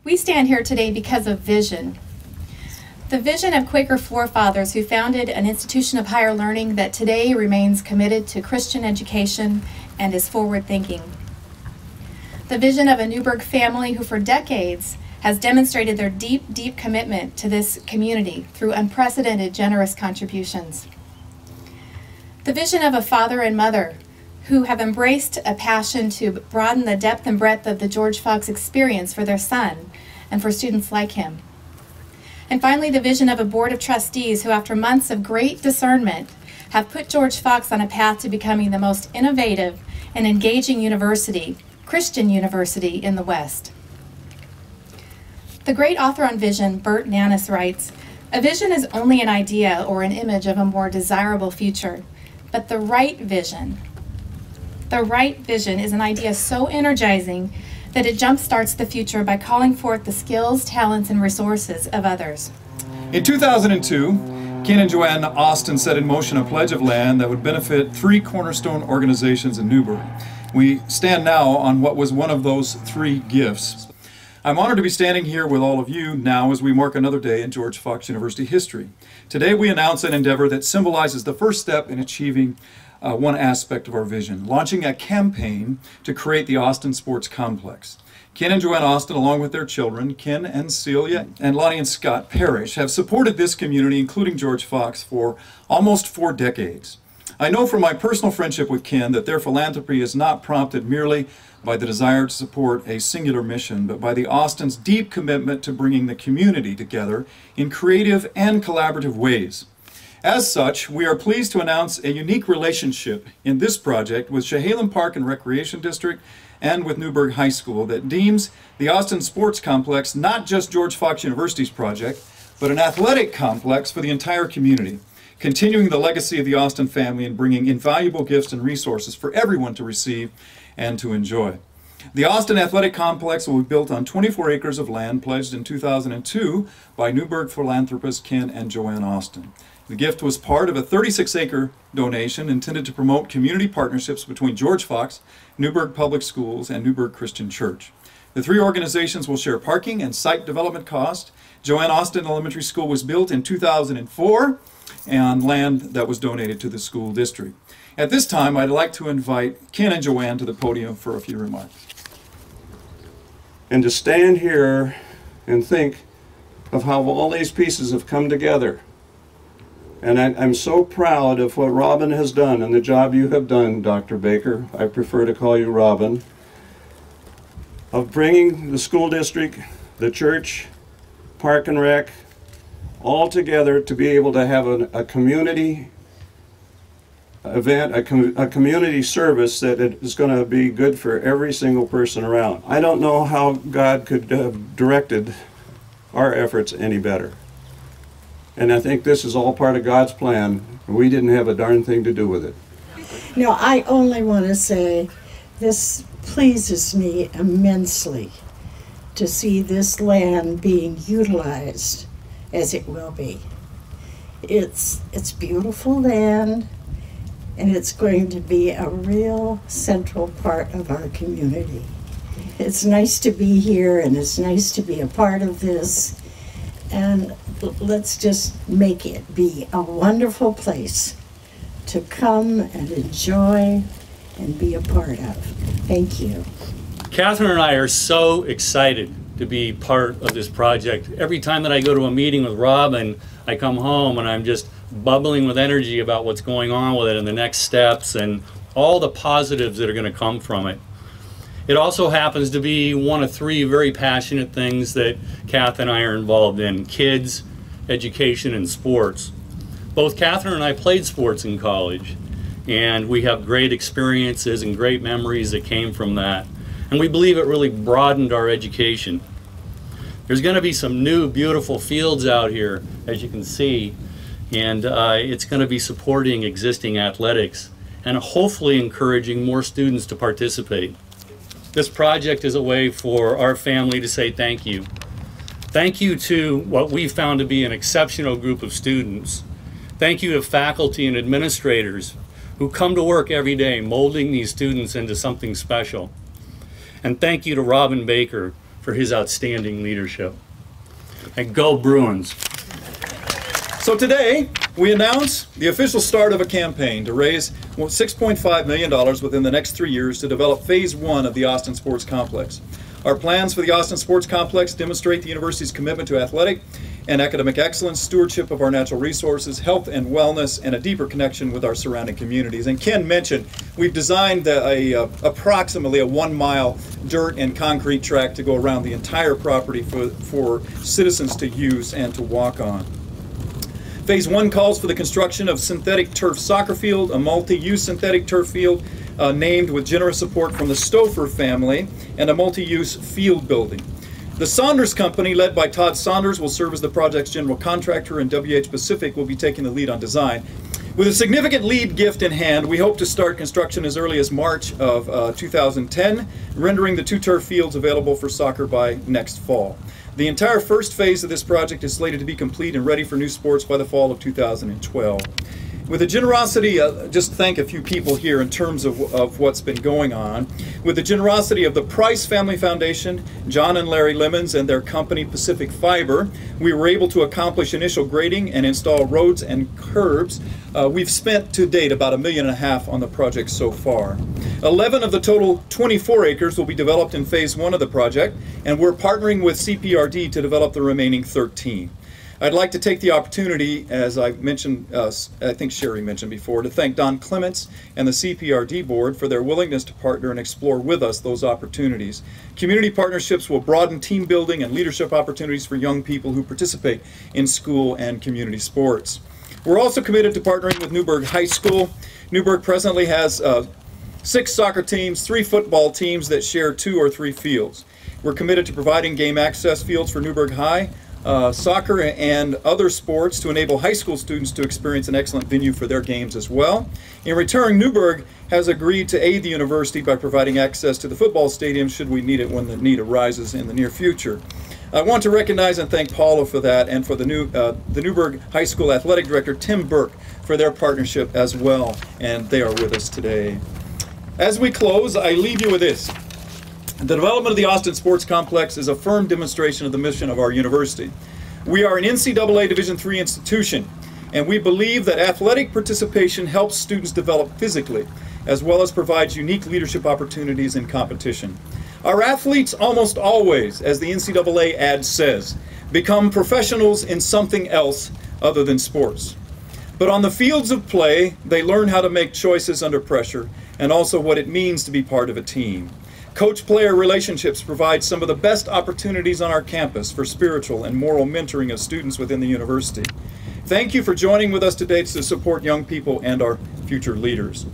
We stand here today because of vision. The vision of Quaker forefathers who founded an institution of higher learning that today remains committed to Christian education and is forward-thinking. The vision of a Newburgh family who for decades has demonstrated their deep, deep commitment to this community through unprecedented generous contributions. The vision of a father and mother who have embraced a passion to broaden the depth and breadth of the George Fox experience for their son and for students like him. And finally, the vision of a board of trustees who, after months of great discernment, have put George Fox on a path to becoming the most innovative and engaging university, Christian university in the West. The great author on vision, Bert Nanas, writes, "A vision is only an idea or an image of a more desirable future, but the right vision is an idea so energizing that it jumpstarts the future by calling forth the skills, talents, and resources of others." In 2002, Ken and Joanne Austin set in motion a pledge of land that would benefit 3 cornerstone organizations in Newburgh. We stand now on what was one of those 3 gifts. I'm honored to be standing here with all of you now as we mark another day in George Fox University history. Today we announce an endeavor that symbolizes the first step in achieving one aspect of our vision, launching a campaign to create the Austin Sports Complex. Ken and Joanne Austin, along with their children, Ken and Celia, and Lonnie and Scott Parrish, have supported this community, including George Fox, for almost 4 decades. I know from my personal friendship with Ken that their philanthropy is not prompted merely by the desire to support a singular mission, but by the Austin's deep commitment to bringing the community together in creative and collaborative ways. As such, we are pleased to announce a unique relationship in this project with Chehalem Park and Recreation District and with Newburgh High School that deems the Austin Sports Complex not just George Fox University's project, but an athletic complex for the entire community, continuing the legacy of the Austin family and bringing invaluable gifts and resources for everyone to receive and to enjoy. The Austin Athletic Complex will be built on 24 acres of land pledged in 2002 by Newburgh philanthropists Ken and Joanne Austin. The gift was part of a 36-acre donation intended to promote community partnerships between George Fox, Newburgh Public Schools, and Newburgh Christian Church. The 3 organizations will share parking and site development costs. Joanne Austin Elementary School was built in 2004 on land that was donated to the school district. At this time, I'd like to invite Ken and Joanne to the podium for a few remarks. And to stand here and think of how all these pieces have come together. And I'm so proud of what Robin has done and the job you have done, Dr. Baker. I prefer to call you Robin. Of bringing the school district, the church, Park and Rec, all together to be able to have a community event, a community service that is going to be good for every single person around. I don't know how God could have directed our efforts any better. And I think this is all part of God's plan. We didn't have a darn thing to do with it. No, I only want to say this pleases me immensely to see this land being utilized as it will be. It's beautiful land, and it's going to be a real central part of our community. It's nice to be here, and it's nice to be a part of this. And let's just make it be a wonderful place to come and enjoy and be a part of. Thank you. Catherine and I are so excited to be part of this project. Every time that I go to a meeting with Robin, I come home and I'm just bubbling with energy about what's going on with it and the next steps and all the positives that are going to come from it. It also happens to be one of 3 very passionate things that Kath and I are involved in: kids, education, and sports. Both Catherine and I played sports in college, and we have great experiences and great memories that came from that. And we believe it really broadened our education. There's going to be some new beautiful fields out here, as you can see, and it's going to be supporting existing athletics and hopefully encouraging more students to participate. This project is a way for our family to say thank you. Thank you to what we found to be an exceptional group of students. Thank you to faculty and administrators who come to work every day molding these students into something special. And thank you to Robin Baker for his outstanding leadership. And go Bruins! So today, we announce the official start of a campaign to raise $6.5 million within the next 3 years to develop Phase 1 of the Austin Sports Complex. Our plans for the Austin Sports Complex demonstrate the university's commitment to athletic and academic excellence, stewardship of our natural resources, health and wellness, and a deeper connection with our surrounding communities. And Ken mentioned we've designed approximately a 1 mile dirt and concrete track to go around the entire property for citizens to use and to walk on. Phase 1 calls for the construction of synthetic turf soccer field, a multi-use synthetic turf field named with generous support from the Stouffer family, and a multi-use field building. The Saunders Company, led by Todd Saunders, will serve as the project's general contractor, and WH Pacific will be taking the lead on design. With a significant lead gift in hand, we hope to start construction as early as March of 2010, rendering the 2 turf fields available for soccer by next fall. The entire first phase of this project is slated to be complete and ready for new sports by the fall of 2012. With the generosity, just thank a few people here in terms of what's been going on. With the generosity of the Price Family Foundation, John and Larry Lemons and their company Pacific Fiber, we were able to accomplish initial grading and install roads and curbs. We've spent to date about $1.5 million on the project so far. 11 of the total 24 acres will be developed in Phase 1 of the project, and we're partnering with CPRD to develop the remaining 13. I'd like to take the opportunity, as I mentioned, I think Sherry mentioned before, to thank Don Clements and the CPRD board for their willingness to partner and explore with us those opportunities. Community partnerships will broaden team building and leadership opportunities for young people who participate in school and community sports. We're also committed to partnering with Newburgh High School. Newburgh presently has 6 soccer teams, 3 football teams that share 2 or 3 fields. We're committed to providing game access fields for Newburgh High, soccer and other sports to enable high school students to experience an excellent venue for their games as well. In return, Newburgh has agreed to aid the university by providing access to the football stadium should we need it when the need arises in the near future. I want to recognize and thank Paula for that, and for the Newburgh High School Athletic Director Tim Burke for their partnership as well, and they are with us today. As we close, I leave you with this. The development of the Austin Sports Complex is a firm demonstration of the mission of our university. We are an NCAA Division III institution, and we believe that athletic participation helps students develop physically, as well as provides unique leadership opportunities in competition. Our athletes almost always, as the NCAA ad says, become professionals in something else other than sports. But on the fields of play, they learn how to make choices under pressure, and also what it means to be part of a team. Coach-player relationships provide some of the best opportunities on our campus for spiritual and moral mentoring of students within the university. Thank you for joining with us today to support young people and our future leaders.